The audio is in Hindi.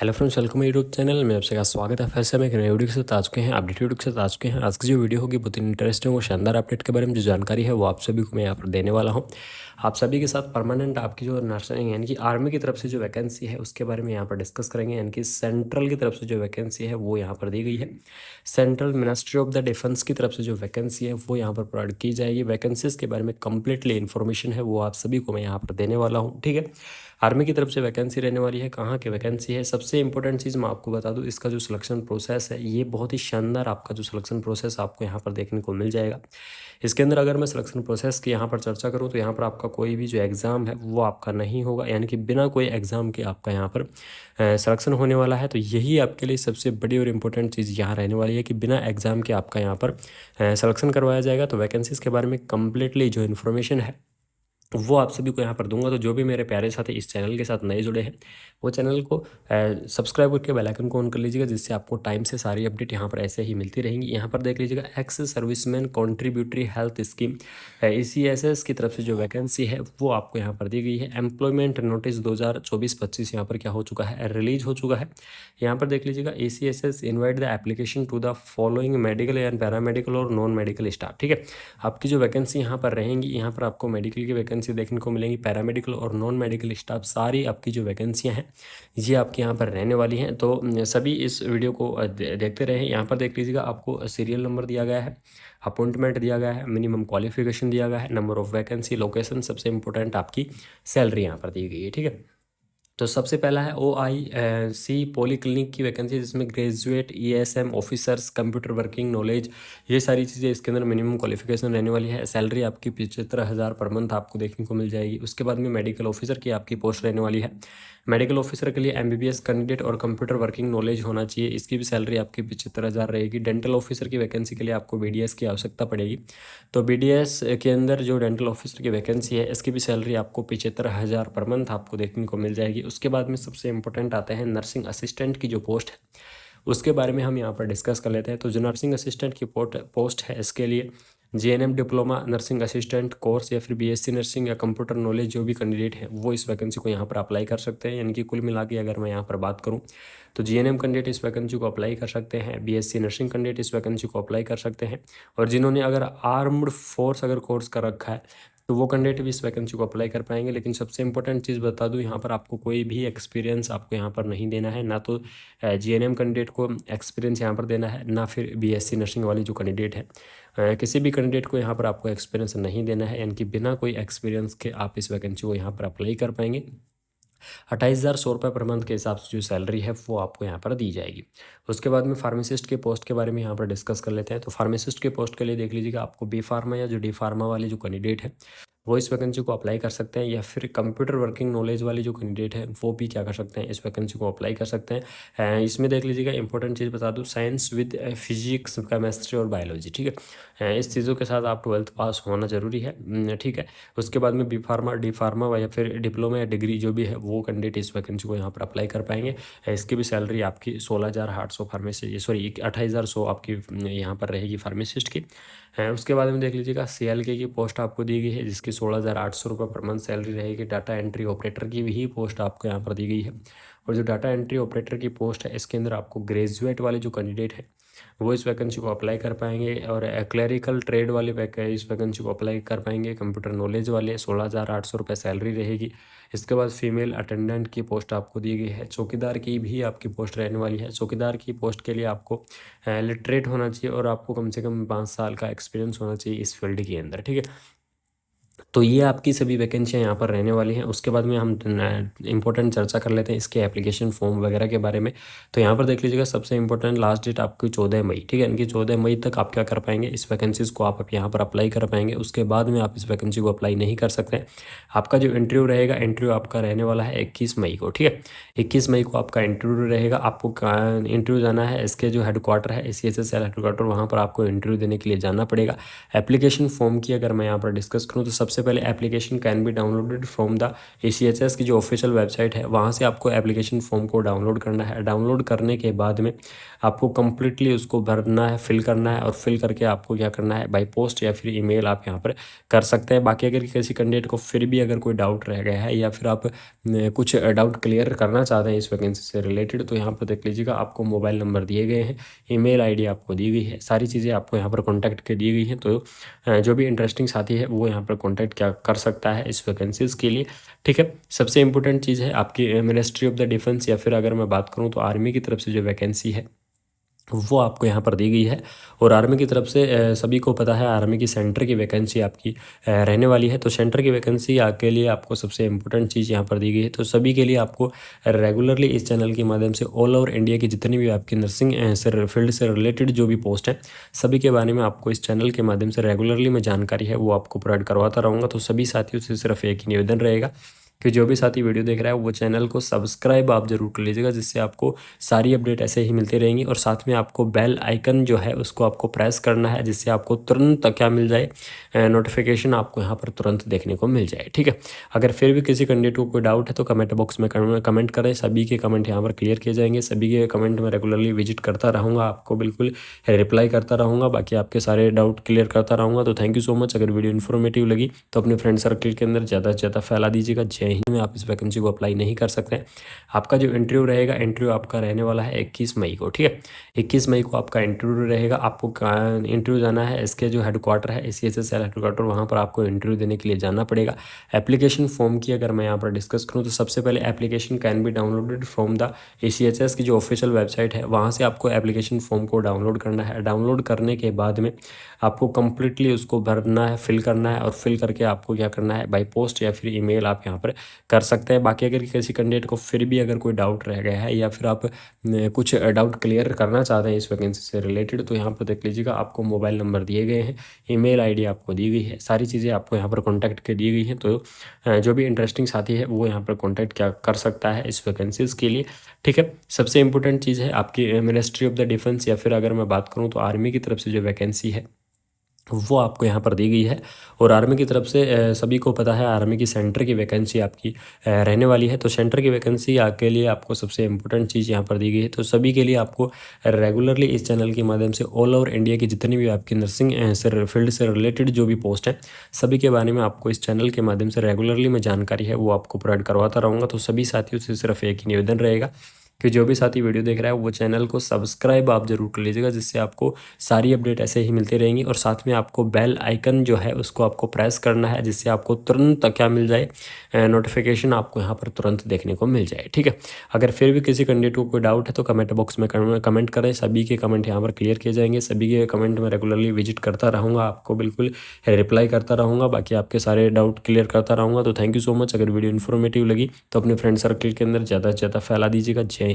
Hello friends, welcome my YouTube channel में। आपसे का स्वागत है। फिर से हम एक नए वीडियो के साथ आ चुके हैं, अपडेट वीडियो के साथ आ चुके हैं। आज की जो वीडियो होगी बहुत ही इंटरेस्टिंग और शानदार अपडेट के बारे में जो जानकारी है वो आप सभी को मैं यहाँ पर देने वाला हूँ। आप सभी के साथ परमानेंट आपकी जो नर्सिंग यानी कि आर्मी की तरफ से जो वैकेंसी है उसके बारे में यहाँ पर डिस्कस करेंगे। यानी कि सेंट्रल की तरफ से जो वैकेंसी है वो यहाँ पर दी गई है। Central ministry of the defence की तरफ से जो वैकेंसी है वो यहाँ पर प्रोवाइड की जाएगी। वैकेंसीज के बारे में कंप्लीटली इन्फॉर्मेशन है वो आप सभी को मैं यहाँ पर देने वाला हूँ। ठीक है, आर्मी की तरफ से वैकेंसी रहने वाली है। कहाँ की वैकेंसी है, सबसे इंपॉर्टेंट चीज़ मैं आपको बता दूं, इसका जो सिलेक्शन प्रोसेस है ये बहुत ही शानदार आपका जो सिलेक्शन प्रोसेस आपको यहाँ पर देखने को मिल जाएगा। इसके अंदर अगर मैं सिलेक्शन प्रोसेस की यहाँ पर चर्चा करूँ तो यहाँ पर आपका कोई भी जो एग्ज़ाम है वो आपका नहीं होगा, यानी कि बिना कोई एग्ज़ाम के आपका यहाँ पर सिलेक्शन होने वाला है। तो यही आपके लिए सबसे बड़ी और इम्पोर्टेंट चीज़ यहाँ रहने वाली है कि बिना एग्ज़ाम के आपका यहाँ पर सिलेक्शन करवाया जाएगा। तो वैकेंसीज़ के बारे में कंप्लीटली जो इन्फॉर्मेशन है वो आप सभी को यहाँ पर दूंगा। तो जो भी मेरे प्यारे साथी इस चैनल के साथ नए जुड़े हैं वो चैनल को सब्सक्राइब करके बेल आइकन को ऑन कर लीजिएगा, जिससे आपको टाइम से सारी अपडेट यहाँ पर ऐसे ही मिलती रहेंगी। यहाँ पर देख लीजिएगा, ex serviceman contributory health scheme ECSS की तरफ से जो वैकेंसी है वो आपको यहाँ पर दी गई है। एम्प्लॉयमेंट नोटिस 2024-25 यहाँ पर क्या हो चुका है, रिलीज हो चुका है। यहाँ पर देख लीजिएगा, ECSS invite the application to the following medical and paramedical और नॉन मेडिकल स्टाफ। ठीक है, आपकी जो वैकेंसी यहाँ पर रहेंगी, यहाँ पर आपको मेडिकल की वैकेंसी देखने को मिलेंगी, पैरामेडिकल और नॉन मेडिकल स्टाफ सारी आपकी जो वैकेंसियाँ हैं ये आपके यहाँ पर रहने वाली हैं। तो सभी इस वीडियो को देखते रहें। यहाँ पर देख लीजिएगा, आपको सीरियल नंबर दिया गया है, अपॉइंटमेंट दिया गया है, मिनिमम क्वालिफिकेशन दिया गया है, नंबर ऑफ वैकेंसी, लोकेशन, सबसे इंपॉर्टेंट आपकी सैलरी यहाँ पर दी गई है। ठीक है, तो सबसे पहला है OIC पॉलीक्लिनिक की वैकेंसी, जिसमें graduate ESM officers, computer working knowledge, ये सारी चीज़ें इसके अंदर मिनिमम क्वालिफिकेशन रहने वाली है। सैलरी आपकी 75,000 पर मंथ आपको देखने को मिल जाएगी। उसके बाद में मेडिकल ऑफिसर की आपकी पोस्ट रहने वाली है। मेडिकल ऑफिसर के लिए MBBS कैंडिडेट और कंप्यूटर वर्किंग नॉलेज होना चाहिए, इसकी भी सैलरी आपकी 75,000 रहेगी। डेंटल ऑफिसर की वैकेंसी के लिए आपको BDS की आवश्यकता पड़ेगी, तो BDS के अंदर जो डेंटल ऑफिसर की वैकेंसी है इसकी भी सैलरी आपको 75,000 पर मंथ आपको देखने को मिल जाएगी। उसके बाद में सबसे इंपॉर्टेंट आते हैं नर्सिंग असिस्टेंट की जो पोस्ट है उसके बारे में हम यहाँ पर डिस्कस कर लेते हैं। तो जो नर्सिंग असिस्टेंट की पोस्ट है इसके लिए JNM diploma nursing assistant course या फिर BSc नर्सिंग या कंप्यूटर नॉलेज जो भी कैंडिडेट है वो इस वैकेंसी को यहाँ पर अप्लाई कर सकते हैं। यानी कि कुल मिला के अगर मैं यहाँ पर बात करूँ तो JNM कैंडिडेट इस वैकेंसी को अप्लाई कर सकते हैं, BSc नर्सिंग कैंडिडेट इस वैकेंसी को अप्लाई कर सकते हैं, और जिन्होंने अगर आर्म्ड फोर्स अगर कोर्स कर रखा है तो वो कैंडिडेट भी इस वैकेंसी को अप्लाई कर पाएंगे। लेकिन सबसे इंपॉर्टेंट चीज़ बता दूं, यहाँ पर आपको कोई भी एक्सपीरियंस आपको यहाँ पर नहीं देना है, ना तो JNM कैंडिडेट को एक्सपीरियंस यहाँ पर देना है, ना फिर BSc नर्सिंग वाली जो कैंडिडेट है किसी भी कैंडिडेट को यहाँ पर आपको एक्सपीरियंस नहीं देना है। यानी कि बिना कोई एक्सपीरियंस के आप इस वैकेंसी को यहाँ पर अप्लाई कर पाएंगे। 28,100 रुपये पर मंथ के हिसाब से जो सैलरी है वो आपको यहाँ पर दी जाएगी। उसके बाद में फार्मासिस्ट के पोस्ट के बारे में यहाँ पर डिस्कस कर लेते हैं। तो फार्मासिस्ट के पोस्ट के लिए देख लीजिएगा, आपको B फार्मा या जो D फार्मा वाले जो कैंडिडेट है वो इस वैकेंसी को अप्लाई कर सकते हैं, या फिर कंप्यूटर वर्किंग नॉलेज वाले जो कैंडिडेट है वो भी क्या कर सकते हैं, इस वैकेंसी को अप्लाई कर सकते हैं। इसमें देख लीजिएगा, इंपॉर्टेंट चीज़ बता दूँ, साइंस विद फिजिक्स, केमिस्ट्री और बायोलॉजी। ठीक है, इस चीज़ों के साथ आप 12th पास होना जरूरी है। ठीक है, उसके बाद में B फार्मा, D फार्मा या फिर डिप्लोमा या डिग्री जो भी है वो कैंडिडेट इस वैकेंसी को यहाँ पर अप्लाई कर पाएंगे। इसकी भी सैलरी आपकी 16,800 फार्मेसी 28,100 आपकी यहाँ पर रहेगी फार्मासिस्ट की। उसके बाद में देख लीजिएगा, CLK की पोस्ट आपको दी गई है, जिसकी 16,800 रुपये पर मंथ सैलरी रहेगी। डाटा एंट्री ऑपरेटर की भी पोस्ट आपको यहाँ पर दी गई है, और जो डाटा एंट्री ऑपरेटर की पोस्ट है इसके अंदर आपको ग्रेजुएट वाले जो कैंडिडेट है वो इस वैकेंसी को अप्लाई कर पाएंगे, और क्लरिकल ट्रेड वाले इस वैकेंसी को अप्लाई कर पाएंगे। कंप्यूटर नॉलेज वाले 16,800 रुपये सैलरी रहेगी। इसके बाद फीमेल अटेंडेंट की पोस्ट आपको दी गई है। चौकीदार की भी आपकी पोस्ट रहने वाली है। चौकीदार की पोस्ट के लिए आपको लिटरेट होना चाहिए और आपको कम से कम 5 साल का एक्सपीरियंस होना चाहिए इस फील्ड के अंदर। ठीक है, तो ये आपकी सभी वैकेंसियाँ यहाँ पर रहने वाली हैं। उसके बाद में हम इंपॉर्टेंट चर्चा कर लेते हैं इसके एप्लीकेशन फॉर्म वगैरह के बारे में। तो यहाँ पर देख लीजिएगा, सबसे इंपॉर्टेंट लास्ट डेट आपकी 14 मई। ठीक है, यानी कि 14 मई तक आप क्या कर पाएंगे, इस वैकेंसीज़ को आप यहाँ पर अप्लाई कर पाएंगे। उसके बाद में आप इस वैकेंसी को अप्लाई नहीं कर सकते। आपका जो इंटरव्यू रहेगा, इंटरव्यू आपका रहने वाला है 21 मई को। ठीक है, 21 मई को आपका इंटरव्यू रहेगा। आपको इंटरव्यू जाना है, इसके जो हेडक्वार्टर है CHSL हेडक्वार्टर, वहाँ पर आपको इंटरव्यू देने के लिए जाना पड़ेगा। एप्लीकेशन फॉर्म की अगर मैं यहाँ पर डिस्कस करूँ तो सबसे सबसे पहले application can be downloaded from the ACHS की जो ऑफिशियल वेबसाइट है वहाँ से आपको एप्लीकेशन फॉर्म को डाउनलोड करना है। डाउनलोड करने के बाद में आपको कम्प्लीटली उसको भरना है, फिल करना है और फिल करके आपको क्या करना है, बाई पोस्ट या फिर ईमेल आप यहाँ पर कर सकते हैं। बाकी अगर किसी कैंडिडेट को फिर भी अगर कोई डाउट रह गया है या फिर आप कुछ डाउट क्लियर करना चाहते हैं इस वैकेंसी से रिलेटेड, तो यहाँ पर देख लीजिएगा आपको मोबाइल नंबर दिए गए हैं, ईमेल आईडी आपको दी गई है, सारी चीज़ें आपको यहाँ पर कॉन्टैक्ट के दी गई हैं। तो जो भी इंटरेस्टिंग साथी है वो यहाँ पर कॉन्टैक्ट क्या कर सकता है इस वैकेंसीज़ के लिए। ठीक है, सबसे इंपॉर्टेंट चीज़ है आपकी मिनिस्ट्री ऑफ द डिफेंस या फिर अगर मैं बात करूँ तो आर्मी की तरफ से जो वैकेंसी है वो आपको यहाँ पर दी गई है। और आर्मी की तरफ से सभी को पता है आर्मी की सेंटर की वैकेंसी आपकी रहने वाली है। तो सेंटर की वैकेंसी के लिए आपको सबसे इम्पोर्टेंट चीज़ यहाँ पर दी गई है। तो सभी के लिए आपको रेगुलरली इस चैनल के माध्यम से ऑल ओवर इंडिया की जितनी भी आपकी नर्सिंग से फील्ड से रिलेटेड जो भी पोस्ट हैं सभी के बारे में आपको इस चैनल के माध्यम से रेगुलरली मैं जानकारी है वो आपको प्रोवाइड करवाता रहूँगा। तो सभी साथियों से सिर्फ एक ही निवेदन रहेगा कि जो भी साथी वीडियो देख रहा है वो चैनल को सब्सक्राइब आप जरूर कर लीजिएगा, जिससे आपको सारी अपडेट ऐसे ही मिलती रहेंगी। और साथ में आपको बेल आइकन जो है उसको आपको प्रेस करना है, जिससे आपको तुरंत क्या मिल जाए, नोटिफिकेशन आपको यहाँ पर तुरंत देखने को मिल जाए। ठीक है, अगर फिर भी किसी कैंडिडेट को कोई डाउट है तो कमेंट बॉक्स में कमेंट करें, सभी के कमेंट यहाँ पर क्लियर किए जाएंगे। सभी के कमेंट में रेगुलरली विजिट करता रहूँगा, आपको बिल्कुल रिप्लाई करता रहूँगा, बाकी आपके सारे डाउट क्लियर करता रहूँगा। तो थैंक यू सो मच। अगर वीडियो इन्फॉर्मेटिव लगी तो अपने फ्रेंड सर्कल के अंदर ज़्यादा से ज़्यादा फैला दीजिएगा। जय हिंद में आप इस वैकेंसी को अप्लाई नहीं कर सकते हैं। आपका जो इंटरव्यू रहेगा, इंटरव्यू आपका रहने वाला है 21 मई को। ठीक है, 21 मई को आपका इंटरव्यू रहेगा। आपको इंटरव्यू जाना है, इसके जो हेडक्वार्टर है ACHS हेडक्वार्टर, वहाँ पर आपको इंटरव्यू देने के लिए जाना पड़ेगा। एप्लीकेशन फॉर्म की अगर मैं यहाँ पर डिस्कस करूँ तो सबसे पहले application can be downloaded from the ACHS की जो ऑफिशियल वेबसाइट है वहाँ से आपको एप्लीकेशन फॉर्म को डाउनलोड करना है। डाउनलोड करने के बाद में आपको कम्प्लीटली उसको भरना है, फिल करना है और फिल करके आपको क्या करना है, बाई पोस्ट या फिर ईमेल आप यहाँ पर कर सकते हैं। बाकी अगर किसी कैंडिडेट को फिर भी अगर कोई डाउट रह गया है या फिर आप कुछ डाउट क्लियर करना चाहते हैं इस वैकेंसी से रिलेटेड, तो यहाँ पर देख लीजिएगा आपको मोबाइल नंबर दिए गए हैं, ईमेल आईडी आपको दी गई है, सारी चीज़ें आपको यहाँ पर कॉन्टैक्ट के दी गई हैं। तो जो भी इंटरेस्टिंग साथी है वो यहाँ पर कॉन्टैक्ट क्या कर सकता है इस वैकेंसीज़ के लिए। ठीक है, सबसे इंपॉर्टेंट चीज़ है आपकी मिनिस्ट्री ऑफ द डिफेंस या फिर अगर मैं बात करूँ तो आर्मी की तरफ से जो वैकेंसी है वो आपको यहाँ पर दी गई है। और आर्मी की तरफ से सभी को पता है आर्मी की सेंटर की वैकेंसी आपकी रहने वाली है। तो सेंटर की वैकेंसी के लिए आपको सबसे इम्पोर्टेंट चीज़ यहाँ पर दी गई है। तो सभी के लिए आपको रेगुलरली इस चैनल के माध्यम से ऑल ओवर इंडिया की जितनी भी आपकी नर्सिंग से फील्ड से रिलेटेड जो भी पोस्ट हैं सभी के बारे में आपको इस चैनल के माध्यम से रेगुलरली मैं जानकारी है वो आपको प्रोवाइड करवाता रहूँगा। तो सभी साथियों से सिर्फ एक ही निवेदन रहेगा कि जो भी साथी वीडियो देख रहा है वो चैनल को सब्सक्राइब आप जरूर कर लीजिएगा, जिससे आपको सारी अपडेट ऐसे ही मिलती रहेंगी। और साथ में आपको बेल आइकन जो है उसको आपको प्रेस करना है, जिससे आपको तुरंत क्या मिल जाए, नोटिफिकेशन आपको यहाँ पर तुरंत देखने को मिल जाए। ठीक है, अगर फिर भी किसी कैंडिडेट को कोई डाउट है तो कमेंट बॉक्स में कमेंट करें, सभी के कमेंट यहाँ पर क्लियर किए जाएंगे। सभी के कमेंट में रेगुलरली विजिट करता रहूँगा, आपको बिल्कुल रिप्लाई करता रहूँगा, बाकी आपके सारे डाउट क्लियर करता रहूँगा। तो थैंक यू सो मच। अगर वीडियो इन्फॉर्मेटिव लगी तो अपने फ्रेंड सर्कल के अंदर ज़्यादा से ज़्यादा फैला दीजिएगा। जय